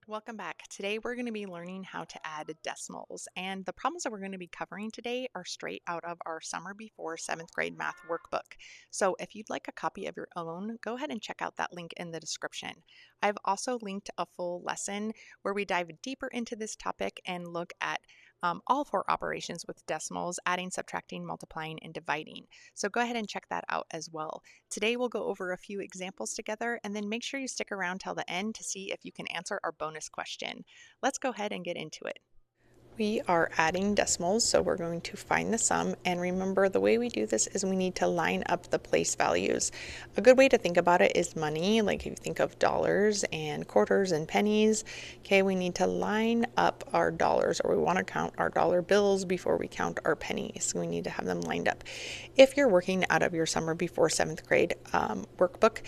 Welcome back. Today we're going to be learning how to add decimals, and the problems that we're going to be covering today are straight out of our Summer Before 7th grade math workbook. So if you'd like a copy of your own, go ahead and check out that link in the description. I've also linked a full lesson where we dive deeper into this topic and look at all four operations with decimals: adding, subtracting, multiplying, and dividing. So go ahead and check that out as well. Today we'll go over a few examples together, and then make sure you stick around till the end to see if you can answer our bonus question. Let's go ahead and get into it. We are adding decimals, so we're going to find the sum. And remember, the way we do this is we need to line up the place values. A good way to think about it is money, like if you think of dollars and quarters and pennies. Okay, we need to line up our dollars, or we want to count our dollar bills before we count our pennies. We need to have them lined up. If you're working out of your Summer Before 7th grade workbook,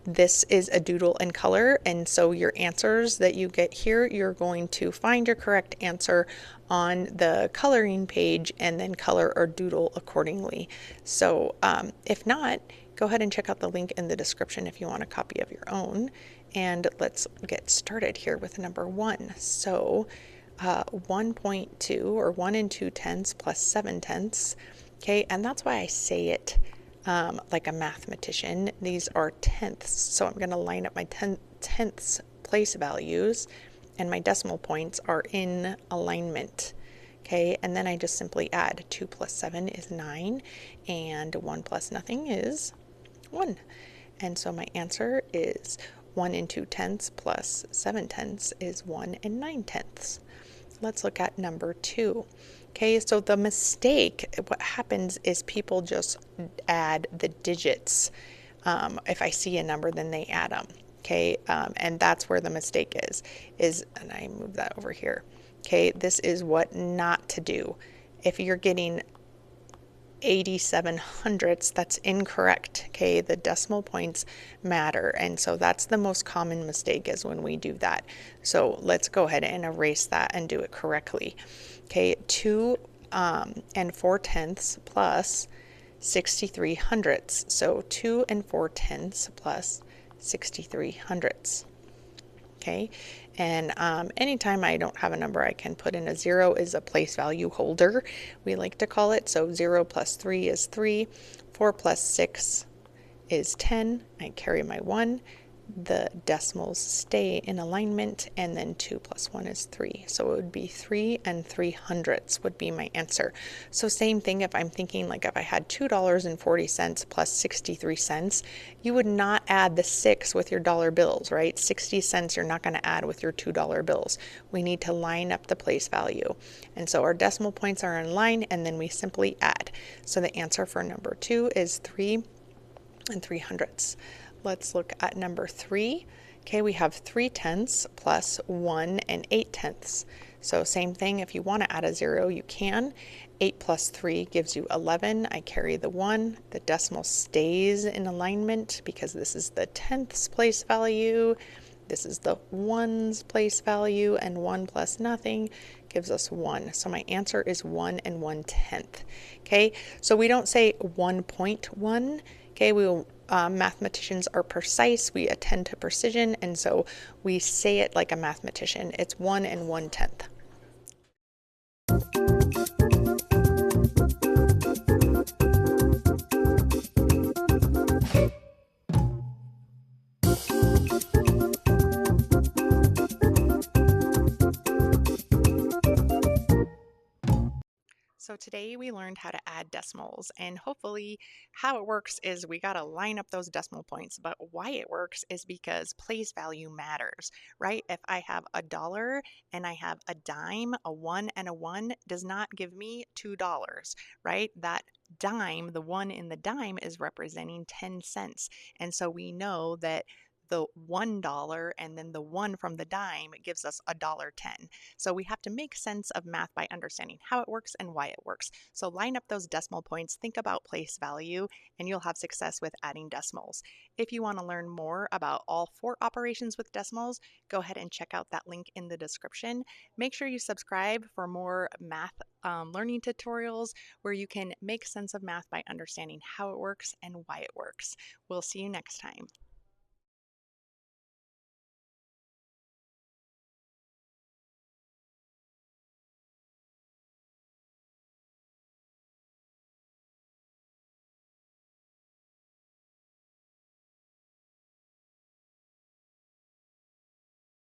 this is a doodle in color, and so your answers that you get here, you're going to find your correct answer on the coloring page and then color or doodle accordingly. So if not, go ahead and check out the link in the description if you want a copy of your own. And let's get started here with number 1. So 1.2, or 1 and 2 tenths plus 7 tenths. Okay, and that's why I say it like a mathematician. These are tenths, so I'm going to line up my tenths place values, and my decimal points are in alignment. Okay, and then I just simply add. 2 plus 7 is 9, and 1 plus nothing is 1. And so my answer is 1 and 2 tenths plus 7 tenths is 1 and 9 tenths. Let's look at number 2. Okay, so the mistake, what happens is people just add the digits. If I see a number, then they add them. Okay, and that's where the mistake is, and I move that over here. Okay, this is what not to do. If you're getting 87 hundredths, that's incorrect. Okay, the decimal points matter, and so that's the most common mistake, is when we do that. So let's go ahead and erase that and do it correctly. Okay, 2 and 4 tenths plus 63 hundredths. So 2 and 4 tenths plus 63 hundredths. Okay, and anytime I don't have a number, I can put in a 0 is a place value holder, we like to call it. So 0 plus 3 is 3, 4 plus 6 is 10, I carry my 1, the decimals stay in alignment, and then 2 plus 1 is 3. So it would be 3 and 3 hundredths would be my answer. So same thing, if I'm thinking like if I had $2.40 plus 63 cents, you would not add the 6 with your dollar bills, right? 60 cents you're not going to add with your $2 bills. We need to line up the place value. And so our decimal points are in line, and then we simply add. So the answer for number 2 is 3 and 3 hundredths. Let's look at number 3. Okay, we have 3 tenths plus 1 and 8 tenths. So same thing, if you want to add a 0, you can. 8 plus 3 gives you 11. I carry the 1. The decimal stays in alignment because this is the tenths place value. This is the ones place value, and 1 plus nothing gives us 1. So my answer is 1 and 1 tenth. Okay, so we don't say 1.1. Okay, mathematicians are precise. We attend to precision, and so we say it like a mathematician. It's 1 and 1 tenth. So today we learned how to add decimals, and hopefully how it works is we got to line up those decimal points. But why it works is because place value matters, right? If I have a dollar and I have a dime, a 1 and a 1 does not give me $2, right? That dime, the 1 in the dime, is representing 10 cents. And so we know that the $1 and then the 1 from the dime gives us $1.10. So we have to make sense of math by understanding how it works and why it works. So line up those decimal points, think about place value, and you'll have success with adding decimals. If you want to learn more about all four operations with decimals, go ahead and check out that link in the description. Make sure you subscribe for more math learning tutorials where you can make sense of math by understanding how it works and why it works. We'll see you next time.